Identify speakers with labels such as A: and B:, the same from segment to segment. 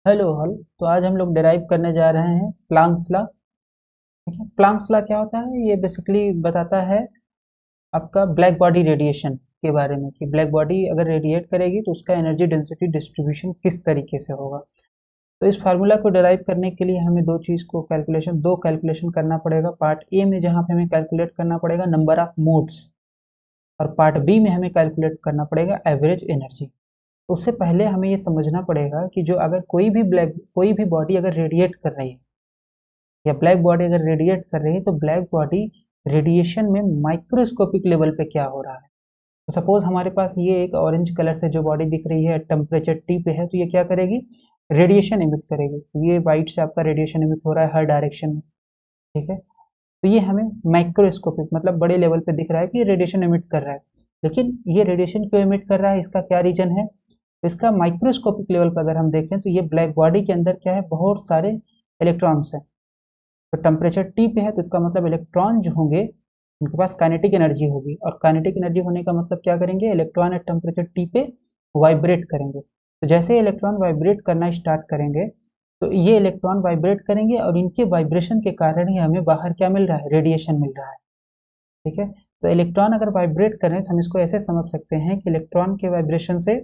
A: Hello हल। तो आज हम लोग डिराइव करने जा रहे हैं प्लांक्स लॉ। ठीक है, प्लांक्स लॉ क्या होता है? ये बेसिकली बताता है आपका ब्लैक बॉडी रेडिएशन के बारे में कि ब्लैक बॉडी अगर रेडिएट करेगी तो उसका एनर्जी डेंसिटी डिस्ट्रीब्यूशन किस तरीके से होगा। तो इस फार्मूला को डिराइव करने के लिए हमें दो कैलकुलेशन करना पड़ेगा। पार्ट ए में जहाँ पे हमें कैलकुलेट करना पड़ेगा नंबर ऑफ मोड्स, और पार्ट बी में हमें कैलकुलेट करना पड़ेगा एवरेज एनर्जी। उससे पहले हमें ये समझना पड़ेगा कि जो अगर कोई भी बॉडी अगर रेडिएट कर रही है या ब्लैक बॉडी अगर रेडिएट कर रही है तो ब्लैक बॉडी रेडिएशन में माइक्रोस्कोपिक लेवल पे क्या हो रहा है। तो सपोज हमारे पास ये एक ऑरेंज कलर से जो बॉडी दिख रही है टेम्परेचर टी पे है, तो ये क्या करेगी? रेडिएशन इमिट करेगी। तो ये वाइट से आपका रेडिएशन इमिट हो रहा है हर डायरेक्शन में। ठीक है, तो ये हमें माइक्रोस्कोपिक मतलब बड़े लेवल पे दिख रहा है कि ये रेडिएशन इमिट कर रहा है। लेकिन ये रेडिएशन क्यों इमिट कर रहा है, इसका क्या रीजन है? इसका माइक्रोस्कोपिक लेवल पर अगर हम देखें तो ये ब्लैक बॉडी के अंदर क्या है, बहुत सारे इलेक्ट्रॉन्स हैं। तो टेम्परेचर टी पे है तो इसका मतलब इलेक्ट्रॉन जो होंगे उनके पास काइनेटिक एनर्जी होगी, और काइनेटिक एनर्जी होने का मतलब क्या करेंगे, इलेक्ट्रॉन एट टेम्परेचर टी पे वाइब्रेट करेंगे। तो जैसे इलेक्ट्रॉन वाइब्रेट करना स्टार्ट करेंगे तो ये इलेक्ट्रॉन वाइब्रेट करेंगे और इनके वाइब्रेशन के कारण ही हमें बाहर क्या मिल रहा है, रेडिएशन मिल रहा है। ठीक है, तो इलेक्ट्रॉन अगर वाइब्रेट करें तो हम इसको ऐसे समझ सकते हैं कि इलेक्ट्रॉन के वाइब्रेशन से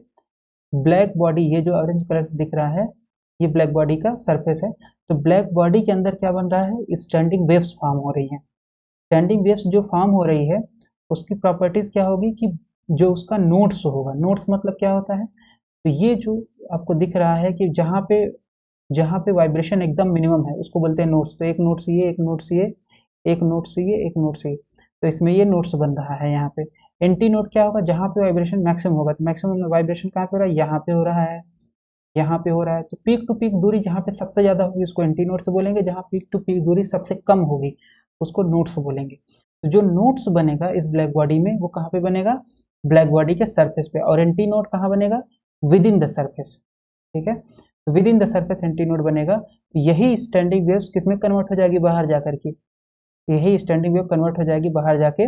A: ब्लैक बॉडी, ये जो ऑरेंज कलर से दिख रहा है ये ब्लैक बॉडी का सरफेस है। तो ब्लैक बॉडी के अंदर क्या बन रहा है, स्टैंडिंग वेव्स फॉर्म हो रही हैं। स्टैंडिंग वेव्स जो फॉर्म हो रही है उसकी प्रॉपर्टीज क्या होगी कि जो उसका नोड्स होगा, नोड्स मतलब क्या होता है, तो ये जो आपको दिख रहा है कि जहाँ पे वाइब्रेशन एकदम मिनिमम है उसको बोलते हैं नोड्स। तो एक नोड्स ये, एक नोड्स ये, एक नोड्स ये, एक नोड्स ये, तो इसमें ये नोड्स बन रहा है यहाँ पे। एंटी नोड क्या होगा, जहाँ पे वाइब्रेशन मैक्सिमम होगा। तो मैक्सिमम वाइब्रेशन कहाँ पे हो रहा है, यहाँ पे हो रहा है, यहाँ पे हो रहा है। तो पीक टू पीक दूरी जहाँ पे सबसे ज्यादा होगी उसको एंटी नोड से बोलेंगे, जहाँ पीक टू पीक दूरी सबसे कम होगी उसको नोड से बोलेंगे। तो जो नोड्स बनेगा इस ब्लैक बॉडी में वो कहाँ पे बनेगा, ब्लैक बॉडी के सरफेस पे। और एंटी नोड कहाँ बनेगा, विद इन द सरफेस। ठीक है, with in the surface anti node बनेगा। तो यही स्टैंडिंग वेव्स किसमें कन्वर्ट हो जाएगी, बाहर जाकर के। यही स्टैंडिंग वेव कन्वर्ट हो जाएगी बाहर जाके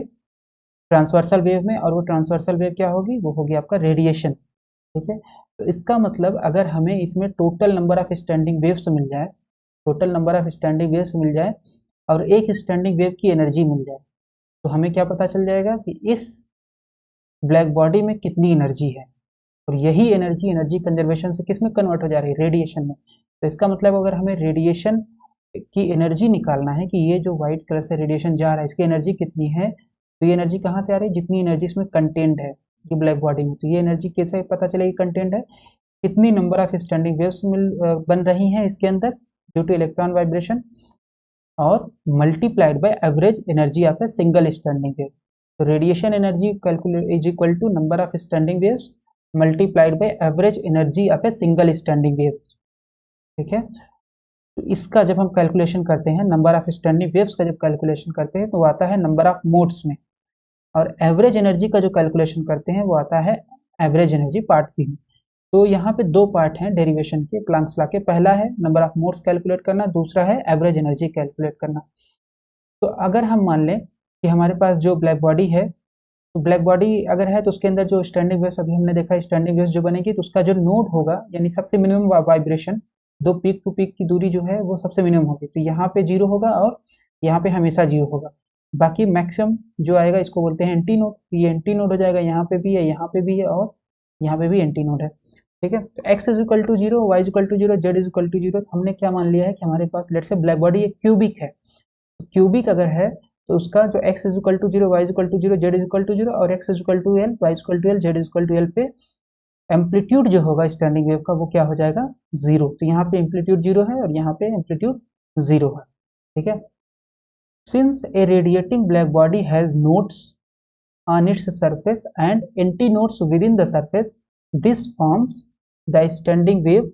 A: ट्रांसवर्सल वेव में, और वो ट्रांसवर्सल वेव क्या होगी, वो होगी आपका रेडिएशन। ठीक है, तो इसका मतलब अगर हमें इसमें total number of standing waves मिल जाए, total number of standing waves मिल जाए और एक स्टैंडिंग वेव की एनर्जी मिल जाए, तो हमें क्या पता चल जाएगा कि इस ब्लैक बॉडी में कितनी एनर्जी है। और यही एनर्जी एनर्जी कंजर्वेशन से किस में कन्वर्ट हो जा रही है, रेडिएशन में। तो इसका मतलब अगर हमें रेडिएशन की एनर्जी निकालना है कि ये जो व्हाइट कलर से रेडिएशन जा रहा है इसकी एनर्जी कितनी है, तो ये एनर्जी कहाँ से आ रही है, जितनी एनर्जी इसमें कंटेंट है ये ब्लैक बॉडी में। तो ये एनर्जी कैसे पता चलेगी कंटेंट है, कितनी नंबर ऑफ स्टैंडिंग वेव्स बन रही हैं इसके अंदर ड्यू टू इलेक्ट्रॉन वाइब्रेशन, और multiplied by average energy of a single standing wave. तो radiation energy calculate is equal to number of standing waves multiplied by average energy of a single standing wave. ठीक है, तो इसका जब हम calculation करते हैं, नंबर ऑफ स्टैंडिंग वेव्स का जब कैलकुलेशन करते हैं तो वो आता है नंबर ऑफ मोड्स में, और एवरेज एनर्जी का जो कैलकुलेशन करते हैं वो आता है एवरेज एनर्जी पार्ट बी में। तो यहाँ पे दो पार्ट हैं डेरिवेशन के, प्लांक्स लॉ के। पहला है नंबर ऑफ मोड्स कैलकुलेट करना, दूसरा है एवरेज एनर्जी कैलकुलेट करना। तो अगर हम मान लें कि हमारे पास जो ब्लैक बॉडी है, तो ब्लैक बॉडी अगर है तो उसके अंदर जो स्टैंडिंग वेव्स अभी हमने देखा, स्टैंडिंग वेव्स जो बनेगी तो उसका जो नोड होगा यानी सबसे मिनिमम वाइब्रेशन, दो पीक टू पीक की दूरी जो है वो सबसे मिनिमम होगी। तो यहाँ पे जीरो होगा और यहाँ पे हमेशा जीरो होगा। बाकी मैक्सिमम जो आएगा इसको बोलते हैं एंटी नोड। ये एंटी नोड हो जाएगा, यहाँ पे भी है, यहाँ पे भी है, और यहाँ पे भी एंटी नोड है। ठीक है, तो x is equal to zero, Y is equal to zero, Z is equal to zero. हमने क्या मान लिया है कि हमारे पास लेट से ब्लैक बॉडी एक क्यूबिक है। क्यूबिक अगर है तो उसका जो x is equal to zero, Y is equal to zero, Z is equal to zero, और x is equal to L, Y is equal to L, Z is equal to L पे amplitude जो होगा standing wave का वो क्या हो जाएगा, zero. तो यहाँ पे एम्पलीट्यूड जीरो है और यहाँ पे एम्पलीट्यूड जीरो है। ठीक है, since A radiating black body has nodes on its surface and antinodes within the surface, this forms the standing wave।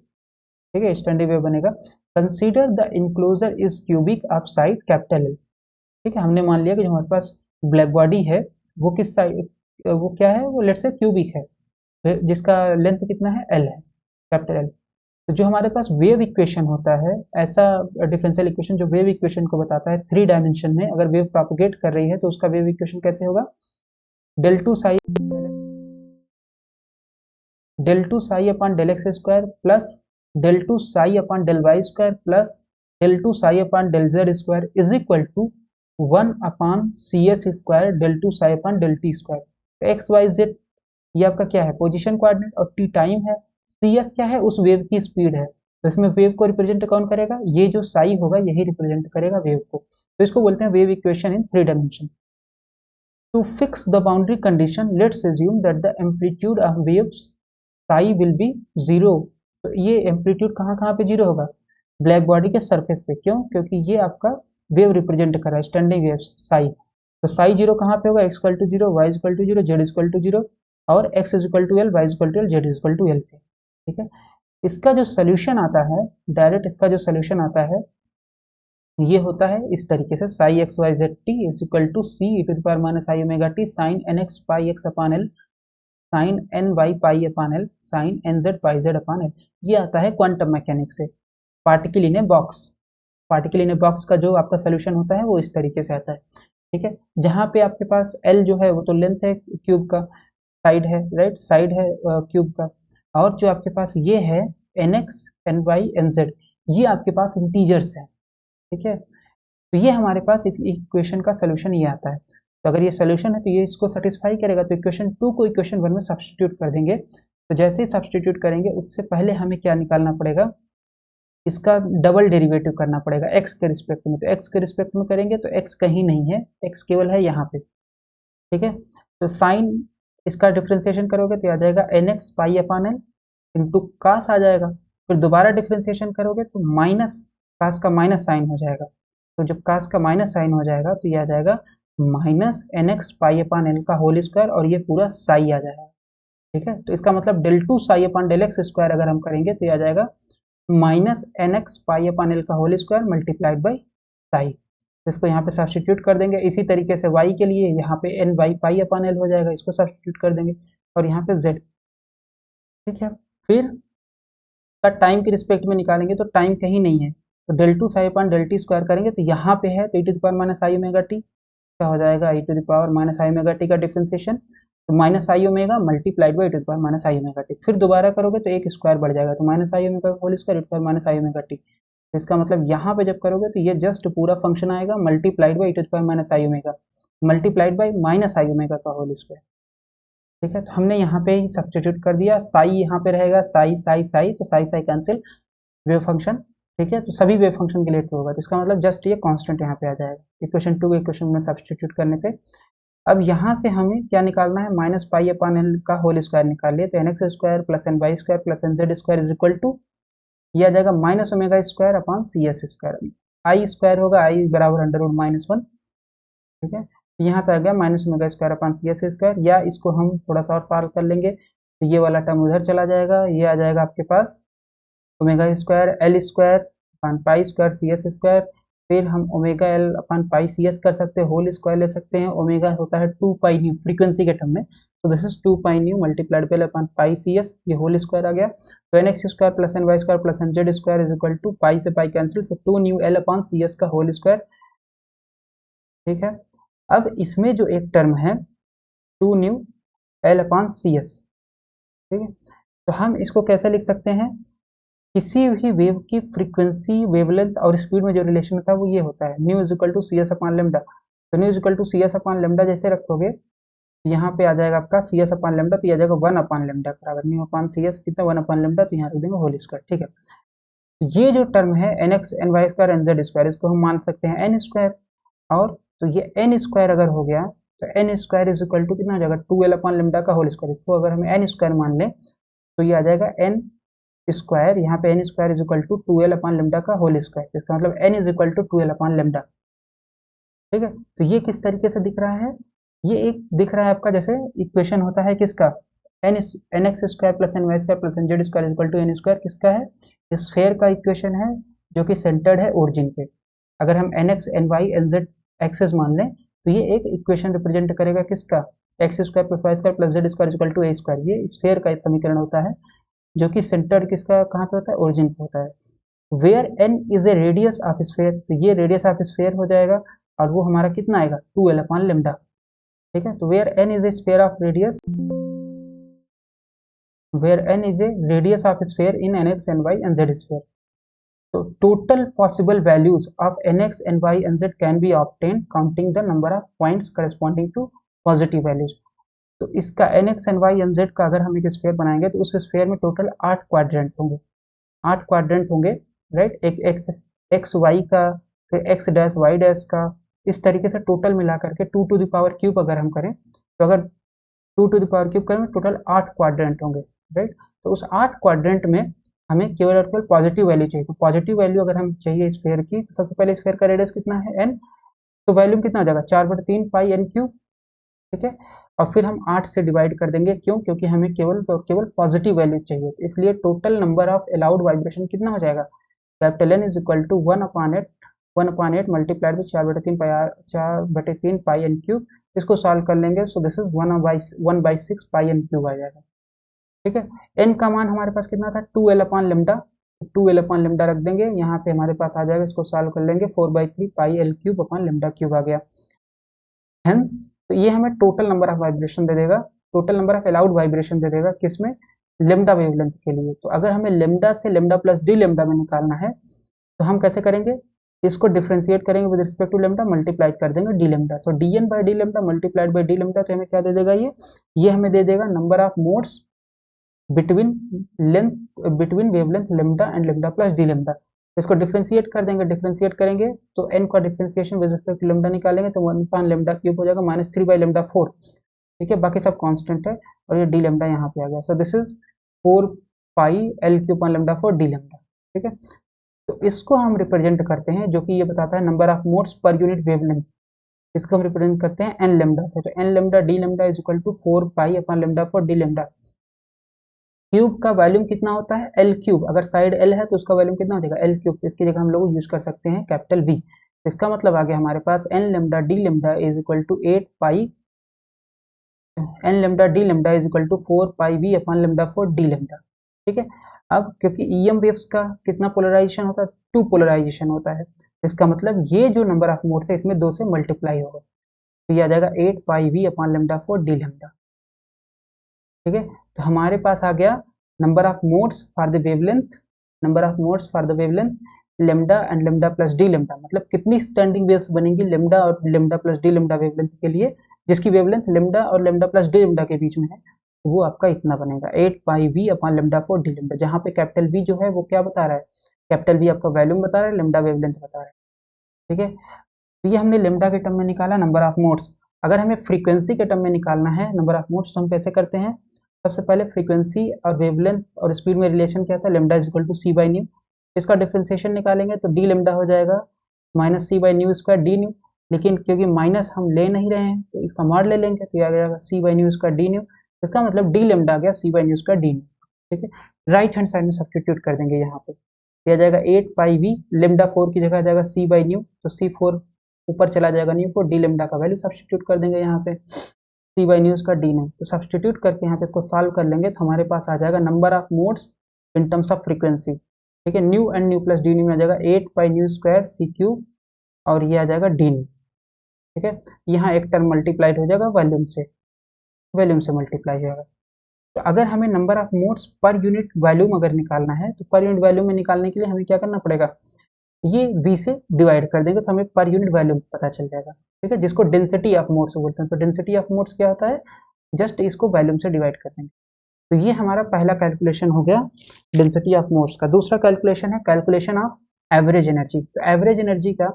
A: ठीक है, स्टैंडिंग वेव बनेगा। Consider the enclosure is cubic of side capital L. ठीक है, हमने मान लिया कि जो हमारे पास ब्लैक बॉडी है वो किस साइड, वो क्या है, वो लेट से क्यूबिक है जिसका लेंथ कितना है, एल है, कैपिटल एल। तो जो हमारे पास वेव इक्वेशन होता है, ऐसा डिफरेंशियल इक्वेशन जो वेव इक्वेशन को बताता है थ्री डायमेंशन में, अगर वेव प्रोपोगेट कर रही है तो उसका वेव इक्वेशन कैसे होगा, del two psi, del two psi upon del X square plus del 2 psi upon del y square plus del 2 psi upon del z square is equal to 1 upon ch square del 2 psi upon del t square। तो x y z ये आपका क्या है, position coordinate, और t time है, cs क्या है, उस वेव की स्पीड है। तो इसमें वेव को रिप्रेजेंट कौन करेगा, ये जो साई होगा यही रिप्रेजेंट करेगा वेव को। तो इसको बोलते हैं wave equation in 3 dimension. To fix the boundary condition, let's assume that the amplitude of waves psi will be 0। तो ये एम्पलीट्यूड कहाँ कहाँ पे जीरो होगा, ब्लैक बॉडी के सरफेस पे। क्यों, क्योंकि ये आपका वेव रिप्रेजेंट कर रहा है, स्टैंडिंग वेव्स साई। तो साई जीरो कहाँ पे होगा, x equal to zero, Y equal to zero, Z equal to zero, और x is equal to L, Y equal to L, Z equal to L पे। ठीक है, इसका जो सोल्यूशन आता है डायरेक्ट, इसका जो सोल्यूशन आता है ये होता है इस तरीके से, psi X Y Z T is equal to C E to the power minus I omega T sine N X pi X upon L sine N Y pi upon L sine N Z pi Z upon L. ये आता है quantum mechanics से, particle in a box. Particle in a box का जो आपका solution होता है वो इस तरीके से आता है। ठीक है, जहाँ पे आपके पास एल जो है वो तो लेंथ है क्यूब का, साइड है, राइट, साइड है क्यूब का, और जो आपके पास ये है N X N Y N Z, ये आपके पास इंटीजर्स है। ठीक है, तो ये हमारे पास इस इक्वेशन का सोल्यूशन ये आता है। तो अगर ये सोल्यूशन है तो ये इसको सेटिस्फाई करेगा, तो इक्वेशन 2 को इक्वेशन 1 में सब्स्टिट्यूट कर देंगे। तो जैसे ही सब्स्टिट्यूट करेंगे उससे पहले हमें क्या निकालना पड़ेगा, इसका डबल डेरिवेटिव करना पड़ेगा x के रिस्पेक्ट में। तो x के रिस्पेक्ट में करेंगे तो x कहीं नहीं है, x केवल है यहाँ पे। ठीक है, तो साइन इसका डिफ्रेंसिएशन करोगे तो आ जाएगा N X pi upon L into cos आ जाएगा। फिर दोबारा डिफ्रेंसिएशन करोगे तो माइनस कास का माइनस साइन हो जाएगा। तो जब कास का माइनस साइन हो जाएगा तो ये आ जाएगा minus N X pi upon L का होल स्क्वायर, और ये पूरा साई आ जाएगा। ठीक है, तो इसका मतलब del two psi upon del X square अगर हम करेंगे तो ये आ जाएगा minus N X pi upon L का whole square multiplied by psi. इसको यहाँ पे सब्स्टिट्यूट कर देंगे। इसी तरीके से y के लिए यहाँ पे N Y pi upon L हो जाएगा, इसको सब्स्टिट्यूट कर देंगे, और यहाँ पे z। ठीक है, फिर का टाइम के रिस्पेक्ट में निकालेंगे तो टाइम कहीं नहीं है, तो del two psi upon del t square करेंगे तो यहाँ पे है, तो e to the power minus I omega t क्या हो जाएगा, e to the power minus I omega t का डिफ्रेंसिएशन, तो minus I omega multiplied by E to the power minus I omega t. फिर दोबारा करोगे तो एक स्क्वायर बढ़ जाएगा, तो minus I omega whole square e to the power minus I omega T. तो इसका मतलब यहाँ पे जब करोगे तो ये जस्ट पूरा फंक्शन आएगा multiplied by E to the power minus I omega multiplied by minus I omega का होल स्क्वायर। ठीक है, तो हमने यहाँ पे ही सब्स्टिट्यूट कर दिया, साई यहाँ पे रहेगा, साई साई साई, तो Sai Sai cancel, wave function. ठीक है, तो सभी वेव फंक्शन के लिए ट्रू होगा, तो इसका मतलब जस्ट ये कांस्टेंट यहाँ पे आ जाएगा इक्वेशन 2 को इक्वेशन में सब्स्टिट्यूट करने पे। अब यहाँ से हमें क्या निकालना है, माइनस पाई अपान एल का होल स्क्वायर निकाल लिया, तो n x square plus N Y square plus N Z square is equal to, ये आ जाएगा minus omega square upon C S square. I square होगा, आई बराबर अंडर रूट माइनस वन। ठीक है, यहाँ से आ गया minus omega square upon C S square, या इसको हम थोड़ा सा और सॉल्व कर लेंगे तो ये वाला टर्म उधर चला जाएगा, ये आ जाएगा आपके पास omega square l square upon pi square c S square. फिर हम omega l upon pi c s कर सकते हैं, होल स्क्वायर ले सकते हैं, ओमेगा होता है 2 पाई न्यू फ्रीक्वेंसी के टर्म में, तो this is 2 pi nu multiplied पे अपन पाई सी एस, ये होल स्क्वायर आ गया। तो n x square plus N Y square plus N Z square is equal to pi से pi cancel, so 2 nu l upon c s का whole square. ठीक है, अब इसमें जो एक टर्म है 2 nu l upon c S, ठीक है, तो हम इसको कैसे लिख सकते हैं, किसी भी वेव की फ्रीक्वेंसी, वेवलेंथ और स्पीड में जो रिलेशन होता है वो ये होता है, nu is equal to c s upon lambda. तो nu is equal to c s upon lambda जैसे रखोगे, यहाँ पे आ जाएगा आपका सी एस अपान लेमडा, तो ये आ जाएगा 1 अपान लेमडा बराबर न्यू अपान सी एस कितना 1 अपान लेमडा, तो यहाँ रख देंगे होल स्क्वायर। ठीक है, ये जो टर्म है N X N Y square N Z square, इसको हम मान सकते हैं एन स्क्वायर, और तो ये एन स्क्वायर अगर हो गया तो N square is equal to कितना हो जाएगा 2 एल अपान लेमडा का होल स्क्वायर। इसको अगर हम एन स्क्वायर मान लें तो ये आ जाएगा एन स्क्वायर, यहाँ पे N square is equal to 2 L upon lambda का होल स्क्वायर, इसका मतलब N is equal to 2 L upon lambda. ठीक है, तो ये किस तरीके से दिख रहा है, ये एक दिख रहा है आपका जैसे इक्वेशन होता है किसका, N x square plus N Y square plus N Z square equal to N square, किसका है, स्फेयर का इक्वेशन है जो कि सेंटर्ड है ओरिजिन पे। अगर हम N X N Y N Z axes मान लें तो ये एक इक्वेशन रिप्रेजेंट करेगा किसका, X square plus Y square plus Z square equal to A square, ये स्फेयर का एक समीकरण होता है जो कि सेंटर किसका कहाँ पे होता है, ओरिजिन पे होता है। Where N is a radius of sphere, तो ये रेडियस ऑफ स्फेयर हो जाएगा, और वो हमारा कितना आएगा 2 एल अपान लेमडा। ठीक है, तो where N is a sphere of radius where n is a radius of sphere in nx, ny and z sphere. So total possible values of nx, ny and z can be obtained counting the number of points corresponding to positive values. तो इसका nx, ny and z का अगर हम एक sphere बनाएंगे तो उस sphere में टोटल 8 क्वाड्रेंट होंगे, 8 क्वाड्रेंट होंगे, राइट। एक एक्स वाई का, फिर एक्स डैश वाई डैश का, इस तरीके से टोटल मिला करके 2 टू द पावर क्यूब अगर हम करें तो अगर 2 टू द पावर क्यूब करें टोटल 8 क्वाड्रेंट होंगे, राइट। तो उस 8 क्वाड्रेंट में हमें केवल और केवल पॉजिटिव वैल्यू चाहिए। तो पॉजिटिव वैल्यू अगर हम चाहिए स्फीयर की, तो सबसे पहले स्फीयर का रेडियस कितना है n, तो वैल्यूम कितना हो जाएगा 4/3 पाई n क्यूब, ठीक है। और फिर हम 8 से डिवाइड कर देंगे, क्यों, क्योंकि हमें केवल और केवल पॉजिटिव वैल्यू चाहिए, तो इसलिए total number of allowed vibration कितना हो जाएगा, capital N is equal to 1/8 multiplied by 4/3 pi n cube. इसको सॉल्व कर लेंगे, so this is 1/6 pi n cube आ जाएगा, ठीक है। n का मान हमारे पास कितना था 2l/λ, 2l/λ रख देंगे, यहाँ से हमारे पास आ जाएगा, इसको सॉल्व कर लेंगे 4/3 pi l cube upon λ cube आ गया। हेंस तो ये हमें टोटल नंबर ऑफ वाइब्रेशन दे देगा, total number of allowed vibration दे देगा, किसमें, लेमडा वेवलेंथ के लिए। तो अगर हमें लेमडा से लेमडा प्लस डी लेमडा में निकालना है तो हम कैसे करेंगे, इसको डिफरेंशिएट करेंगे with respect to lambda, multiply कर देंगे D lambda, so D N by D lambda multiplied by D lambda, तो हमें क्या दे देगा, ये हमें दे देगा number of modes between between wavelength lambda and lambda plus D lambda. इसको डिफरेंशिएट कर देंगे, डिफरेंशिएट करेंगे तो n का differentiation with respect to lambda निकालेंगे तो 1 लेमडा क्यूब हो जाएगा -3/λ4, ठीक है। बाकी सब कांस्टेंट है और ये डी लेमडा यहाँ पे आ गया, so this is 4 pi l cube upon λ4 d lambda, ठीक है। तो इसको हम रिप्रेजेंट करते हैं, जो कि ये बताता है number of modes per unit wavelength, इसको हम रिप्रेजेंट करते हैं n लेमडा से, तो n lambda d lambda is equal to 4 pi upon λ4 d lambda. Cube का वॉल्यूम कितना होता है एल क्यूब, अगर साइड एल है तो उसका वॉल्यूम कितना हो जाएगा एल क्यूब, तो इसकी जगह हम लोग यूज कर सकते हैं कैपिटल वी। इसका मतलब आ गया हमारे पास n lambda d lambda is equal to 8 pi n lambda d lambda is equal to 4 pi v upon λ4 d lambda, ठीक है। अब क्योंकि ईएम वेव्स का कितना पोलराइजेशन होता है, 2 पोलराइजेशन होता है, इसका मतलब ये जो नंबर ऑफ मोड्स है इसमें 2 से मल्टीप्लाई होगा, तो ये आ जाएगा 8 पाई वी अपॉन λ4 डी लेमडा, ठीक है। तो हमारे पास आ गया number of modes for the wavelength, number of modes for the wavelength lambda and lambda plus D lambda, मतलब कितनी स्टैंडिंग वेव्स बनेंगी लेमडा और lambda plus D lambda wavelength के लिए, जिसकी वेवलेंथ लेमडा और लेमडा प्लस डी लेमडा के बीच में है, तो वो आपका इतना बनेगा 8 पाई वी अपॉन λ4 डी लेमडा, जहाँ पे कैपिटल वी जो है वो क्या बता रहा है, कैपिटल वी आपका वॉल्यूम बता रहा है, लेमडा वेवलेंथ बता रहा है, ठीक है। तो ये हमने लेमडा के टर्म में निकाला नंबर ऑफ मोड्स। अगर हमें फ्रीक्वेंसी के टर्म में निकालना है नंबर ऑफ मोड्स तो हम कैसे करते हैं, सबसे पहले फ्रीक्वेंसी और वेवलेंथ और स्पीड में रिलेशन क्या था, lambda is equal to C by nu, इसका डिफरेंशिएशन निकालेंगे तो डी लेमडा हो जाएगा minus C by nu square D nu, लेकिन क्योंकि माइनस हम ले नहीं रहे हैं तो इसका मॉड ले लेंगे, तो आ जाएगा c by nu square D nu, इसका मतलब डी लेमडा आ गया c by nu square D nu, ठीक है। राइट हैंड साइड में सब्स्टिट्यूट कर देंगे, यहाँ पे दिया जाएगा 8 पाई वी, लेमडा 4 की जगह आ जाएगा सी बाई न्यू, तो सी 4 ऊपर चला जाएगा न्यू को, डी लेमडा का वैल्यू सब्स्टिट्यूट कर देंगे यहाँ से सी बाई न्यूज का डी न्यू, तो सब्स्टिट्यूट करके यहाँ पे इसको सॉल्व कर लेंगे तो हमारे पास आ जाएगा number of modes in terms of frequency, ठीक है। New and new plus D new में आ जाएगा 8 पाई न्यू स्क्वायर सी क्यूब और ये आ जाएगा डी न्यू, ठीक है। यहाँ एक टर्म मल्टीप्लाइड हो जाएगा वॉल्यूम से मल्टीप्लाई हो जाएगा। तो अगर हमें number of modes per unit volume अगर निकालना है तो पर यूनिट वॉल्यूम में निकालने के लिए हमें क्या करना पड़ेगा, ये v से डिवाइड कर देंगे तो हमें पर यूनिट वॉल्यूम पता चल जाएगा, ठीक है, जिसको डेंसिटी ऑफ मोड्स बोलते हैं। तो डेंसिटी ऑफ मोड्स क्या होता है, जस्ट इसको वॉल्यूम से डिवाइड कर देंगे। तो ये हमारा पहला कैलकुलेशन हो गया डेंसिटी ऑफ मोड्स का। दूसरा कैलकुलेशन है कैलकुलेशन ऑफ एवरेज एनर्जी। तो एवरेज एनर्जी का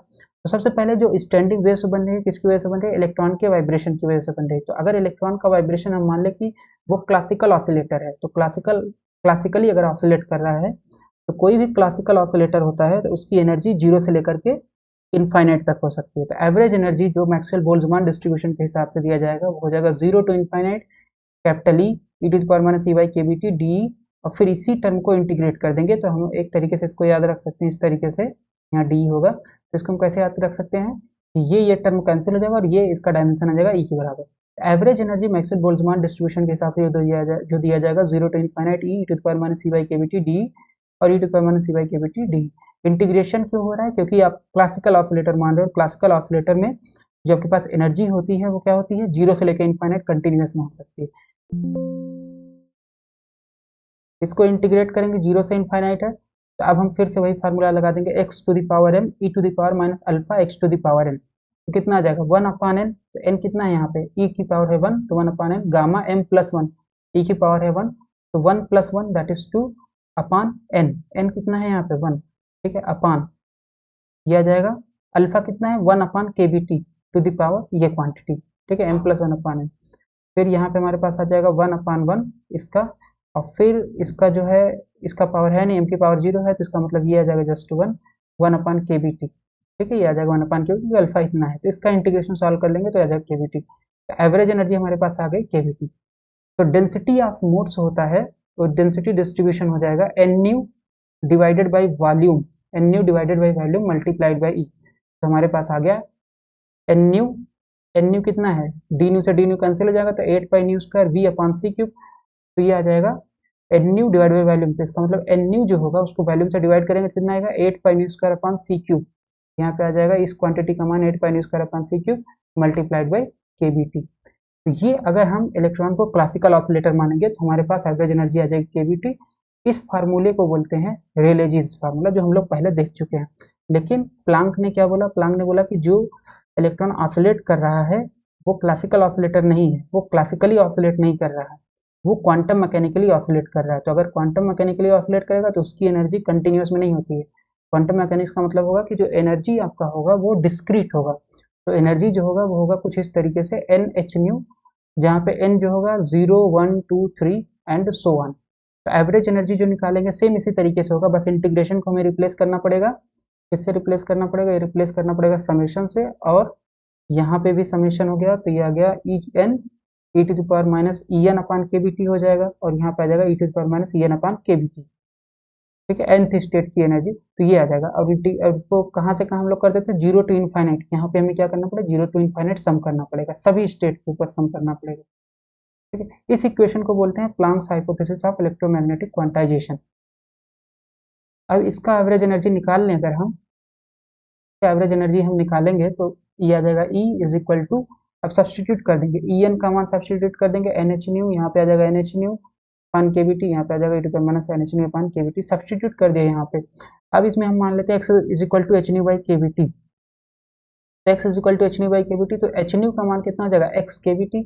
A: तो सबसे पहले जो स्टैंडिंग वेव्स बन रही है किसकी वजह से बन रही है, इलेक्ट्रॉन के वाइब्रेशन की वजह से बन रही है। तो अगर इलेक्ट्रॉन का वाइब्रेशन हम मान लें कि वो क्लासिकल ऑसिलेटर है, तो क्लासिकली अगर ऑसिलेट कर रहा है तो कोई भी क्लासिकल ऑसिलेटर होता है तो उसकी एनर्जी 0 से लेकर के इनफाइनाइट तक हो सकती है। तो एवरेज एनर्जी जो मैक्सवेल बोल्ट्जमान डिस्ट्रीब्यूशन के हिसाब से दिया जाएगा वो हो जाएगा 0 to infinite capital E to the power minus E by के बी टी डी, और फिर इसी टर्म को इंटीग्रेट कर देंगे तो हम एक तरीके से इसको याद रख सकते हैं इस तरीके से, यहाँ डी होगा तो इसको हम कैसे याद रख सकते हैं, ये टर्म कैंसिल हो जाएगा और ये इसका डायमेंशन आ जाएगा ई के बराबर। Average energy Maxwell Boltzmann distribution के हिसाब से जो दिया जाएगा 0 to infinite e to the power minus E by के बी टी डी और e to the power minus E by के बी टी डी। इंटीग्रेशन क्यों हो रहा है, क्योंकि आप क्लासिकल ऑसिलेटर मान रहे हो, क्लासिकल ऑसिलेटर में जो आपके पास एनर्जी होती है वो क्या होती है, 0 से लेकर इनफाइनाइट कंटिन्यूअस में हो सकती है। इसको इंटीग्रेट करेंगे, 0 से इनफाइनाइट है, तो अब हम फिर से वही फार्मूला लगा देंगे, x to the power m e to the power minus alpha x to the power n, तो कितना आ जाएगा 1 अपान n, तो n कितना है यहाँ पे, e की पावर है 1, तो 1 अपान n gamma m plus 1, e की पावर है 1, तो 1 plus 1 that is 2 upon n, n कितना है यहाँ पे 1, ठीक है, अपान ये आ जाएगा अल्फा कितना है 1 अपान के B T to the power ये क्वांटिटी, ठीक है, m प्लस 1 अपान n, फिर यहाँ पे हमारे पास आ जाएगा 1 अपान 1 इसका, और फिर इसका जो है इसका पावर है नहीं, m की पावर 0 है, तो इसका मतलब ये आ जाएगा जस्ट 1 1 अपान के बी टी, ठीक है, ये आ जाएगा 1 अपान के, क्योंकि अल्फा इतना है, तो इसका इंटीग्रेशन सॉल्व कर लेंगे तो आ जाएगा के बी टी, तो एवरेज एनर्जी हमारे पास आ गई के बी टी। तो डेंसिटी ऑफ मोड्स होता है, तो डेंसिटी डिस्ट्रीब्यूशन हो जाएगा n nu divided by volume, n nu divided by volume multiplied by e, तो हमारे पास आ गया एन न्यू कितना है, डी न्यू से डी न्यू कैंसिल हो जाएगा, तो 8 pi nu square v upon सी क्यूब, तो ये आ जाएगा n nu divide by volume, तो इसका मतलब एन न्यू जो होगा उसको वॉल्यूम से डिवाइड करेंगे तो कितना आएगा 8 पाई न्यू स्क्वायर अपान सी क्यूब, यहाँ पे आ जाएगा इस क्वांटिटी का मान 8 pi nu square upon C cube multiplied by के बी टी। तो ये अगर हम इलेक्ट्रॉन को क्लासिकल ऑसिलेटर मानेंगे तो हमारे पास एवरेज एनर्जी आ जाएगी के बी टी। इस फार्मूले को बोलते हैं रेलेजीज फार्मूला, जो हम लोग पहले देख चुके हैं। लेकिन प्लांक ने क्या बोला, प्लांक ने बोला कि जो इलेक्ट्रॉन ऑसिलेट कर रहा है वो क्लासिकल ऑसिलेटर नहीं है, वो क्लासिकली ऑसिलेट नहीं कर रहा है, वो क्वांटम मैकेनिकली ऑसिलेट कर रहा है। तो अगर क्वांटम मैकेनिकली ऑसिलेट करेगा तो उसकी एनर्जी कंटिन्यूस में नहीं होती है। क्वांटम मैकेनिक्स का मतलब होगा कि जो एनर्जी आपका होगा वो डिस्क्रीट होगा, तो एनर्जी जो होगा वो होगा कुछ इस तरीके से एन एच न्यू, जहाँ पे एन जो होगा 0 1 2 3 एंड सो ऑन। तो एवरेज एनर्जी जो निकालेंगे सेम इसी तरीके से होगा, बस इंटीग्रेशन को हमें रिप्लेस करना पड़ेगा, किससे रिप्लेस करना पड़ेगा, ये रिप्लेस करना पड़ेगा समेशन से, और यहाँ पे भी समेशन हो गया तो ये आ गया e n e to the power minus e n upon के बी टी हो जाएगा, और यहाँ पे आ जाएगा e to the power minus e n upon के बी टी, ठीक है, nth स्टेट की एनर्जी, तो ये आ जाएगा। अब तो कहाँ से कहाँ हम लोग करते थे, 0 टू इनफाइनाइट, यहाँ पे हमें क्या करना पड़ेगा 0 टू इनफाइनाइट सम करना पड़ेगा, सभी स्टेट के ऊपर सम करना पड़ेगा, ठीक है। इस इक्वेशन को बोलते हैं Planck's hypothesis of electromagnetic quantization. अब इसका एवरेज एनर्जी निकाल लें अगर हम, एवरेज एनर्जी हम निकालेंगे तो ये आ जाएगा E इज इक्वल टू, अब सब्सटीट्यूट कर देंगे, ई एन का मान सब्सटीट्यूट कर देंगे, एन एच न्यू यहाँ पे आ जाएगा N H nu upon K B T, यहाँ पे आ जाएगा e to minus N H nu upon K B T, substitute कर दिया यहाँ पे। अब इसमें हम मान लेते हैं X is equal to H nu by के बी टी, तो X is equal to H nu by के बी टी, तो एच न्यू का मान कितना आ जाएगा एक्स के बी टी,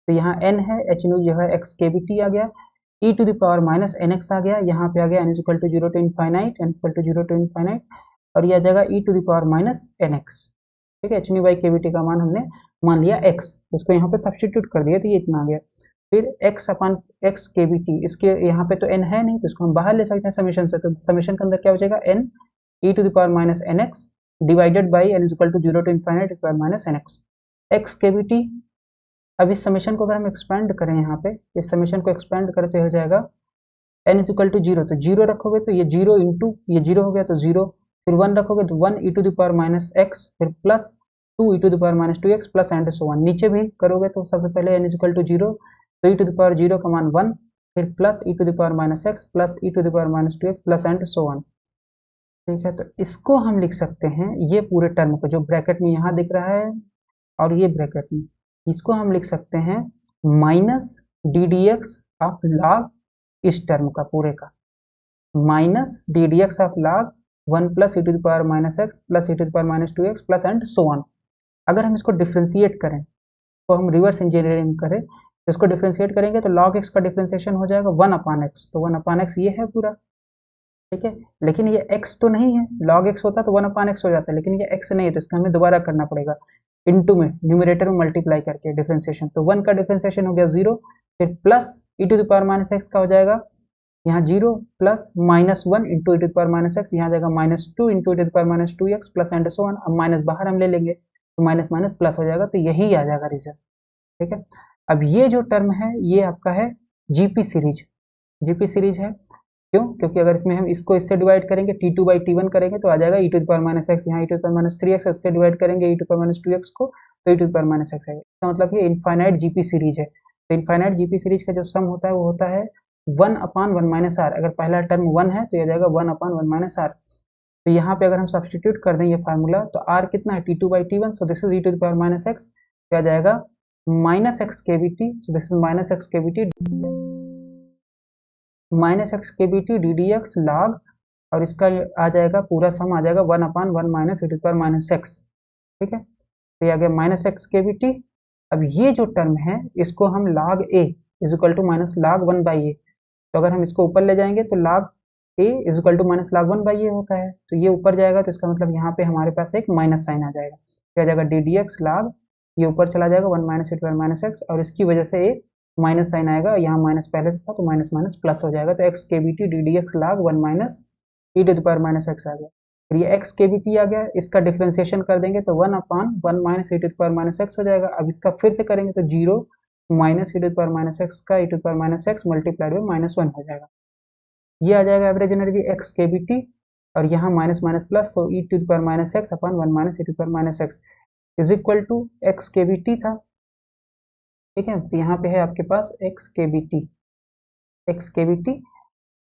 A: तो यहाँ n है, एच न्यू जो है एक्स के बी टी आ गया, e to the power minus N x आ गया, यहाँ पे आ गया n is equal to 0 to infinite, n equal to 0 to infinite, और ये आ जाएगा e to the power minus N x, ठीक है, एच न्यू बाई के बी टी का मान हमने मान लिया x, उसको यहाँ पे सब्सटीट्यूट कर दिया तो ये इतना आ गया। फिर x अपान एक्स के बी टी, इसके यहाँ पे तो n है नहीं तो इसको हम बाहर ले सकते हैं समीशन से, तो समीशन के अंदर क्या हो जाएगा n e to the power minus N X divided by n is equal to 0 to infinite power minus N X, X के बी टी। अब इस समीशन को अगर हम एक्सपेंड करें, यहाँ पे इस समीशन को एक्सपेंड करते हो जाएगा n इज इक्वल टू 0, तो 0 रखोगे तो ये 0 इंटू ये 0 हो गया तो 0, फिर 1 रखोगे तो 1 e to the power minus x, फिर plus 2 e to the power minus 2x plus and so on. नीचे भी करोगे तो सबसे पहले n इज इक्वल टू 0, तो e टू द पावर 0 का मान 1, फिर plus e to the power minus X plus e to the power minus 2x plus and so on, ठीक है। तो इसको हम लिख सकते हैं, ये पूरे टर्म को जो ब्रैकेट में यहाँ दिख रहा है और ये ब्रैकेट में, इसको हम लिख सकते हैं minus D D X of log इस टर्म का पूरे का, minus D D X of log 1 plus E to the power minus X plus E to the power minus 2x plus and so on. अगर हम इसको differentiate करें तो हम रिवर्स इंजीनियरिंग करें तो इसको डिफ्रेंशिएट करेंगे तो लॉग एक्स का डिफ्रेंशिएशन हो जाएगा 1 अपान एक्स, तो 1 अपान एक्स ये है पूरा, ठीक है। लेकिन ये x तो नहीं है, log x होता तो 1 अपान एक्स हो जाता है, लेकिन ये x नहीं है तो इसका हमें दोबारा करना पड़ेगा इनटू में, न्यूमरेटर में मल्टीप्लाई करके डिफरेंशिएशन, तो 1 का डिफरेंशिएशन हो गया 0, फिर plus e to the power minus X का हो जाएगा यहाँ 0 plus minus 1 into E to the power minus X, यहाँ जाएगा minus 2 into E to the power minus 2x plus and so on. अब माइनस बाहर हम ले लेंगे तो माइनस माइनस प्लस हो जाएगा, तो यही आ जाएगा रिजल्ट, ठीक है। अब ये जो टर्म है ये आपका है जीपी सीरीज, जीपी सीरीज है क्यों, क्योंकि अगर इसमें हम इसको इससे डिवाइड करेंगे t2 बाई टी करेंगे तो आ जाएगा e to the power minus X, यहाँ e to the power minus 3x, उससे डिवाइड करेंगे e to the power minus 2x को तो e to the power minus X आएगा। इसका मतलब ये इनफाइनाइट जीपी सीरीज है। तो इनफाइनाइट जीपी सीरीज का जो सम होता है वो होता है 1 अपान 1 माइनस आर, अगर पहला टर्म 1 है तो ये जाएगा 1 अपान 1 माइनस आर। तो यहाँ पे अगर हम सब्सटीट्यूट कर दें ये फार्मूला तो r कितना है t2 by T, so this is e to the power minus X, क्या जाएगा माइनस एक्स के B T, so this is minus X के बी टी। माइनस एक्स के B T D D x log, और इसका आ जाएगा पूरा सम आ जाएगा 1/1 minus e to the power minus X. ठीक है, तो ये आ गया माइनस एक्स के बी टी। अब ये जो टर्म है इसको हम log a is equal to minus log 1/a, तो अगर हम इसको ऊपर ले जाएंगे तो log a is equal to minus log 1/a होता है, तो ये ऊपर जाएगा तो इसका मतलब यहाँ पे हमारे पास एक माइनस साइन आ जाएगा, क्या जाएगा डी डी एक्स लॉग, ये ऊपर चला जाएगा 1 minus e to the power minus X, और इसकी वजह से एक माइनस साइन आएगा, यहाँ माइनस पहले से था तो माइनस माइनस प्लस हो जाएगा, तो एक्स के B T D D x log 1 minus e to the power minus x आ गया। फिर ये एक्स के बी टी आ गया, इसका डिफ्रेंसिएशन कर देंगे तो 1/1 minus e to the power minus X हो जाएगा। अब इसका फिर से करेंगे तो 0 minus e to the power minus X का e to the power minus X multiplied by -1 हो जाएगा। ये आ जाएगा एवरेज एनर्जी एक्स के बी टी, और यहाँ minus minus plus, so e to the power minus X upon 1 minus e to the power minus X is equal to X के B T था। ठीक है, तो यहाँ पे है आपके पास एक्स के बी टी, एक्स के बी टी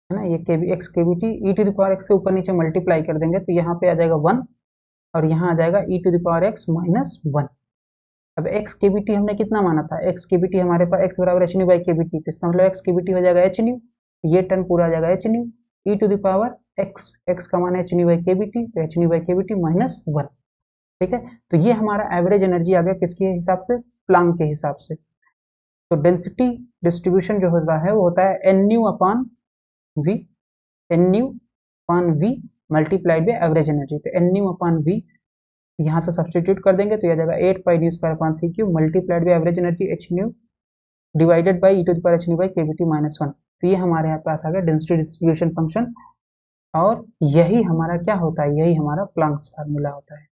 A: है ना, ये के बी एक्स के B T E to the power X से ऊपर नीचे मल्टीप्लाई कर देंगे तो यहाँ पे आ जाएगा 1, और यहाँ आ जाएगा e to the power X minus 1। अब एक्स के बी टी हमने कितना माना था, एक्स के बी टी हमारे पास एक्स बराबर एच न्यू बाई के बी टी, तो इसका मतलब एक्स के बी टी हो जाएगा एच न्यू, ये टर्म पूरा आ जाएगा H nu, E to the power X, X का मान एच न्यू बाई के बी टी, तो एच न्यू बाई के बी टी माइनस 1। ठीक है, तो ये हमारा एवरेज एनर्जी आ गया किसके हिसाब से, प्लांक के हिसाब से। तो डेंसिटी डिस्ट्रीब्यूशन जो होता है वो होता है N nu upon V, N nu upon V multiplied by average energy, तो एन न्यू अपॉन वी यहाँ से सब्सटीट्यूट कर देंगे तो यह जाएगा 8 pi nu square upon C cube multiplied by average energy H nu divided by E to the power H nu by के B T minus 1। तो ये हमारे यहाँ पास आ गया डेंसिटी डिस्ट्रीब्यूशन फंक्शन, और यही हमारा क्या होता है, यही हमारा प्लांक्स फार्मूला होता है।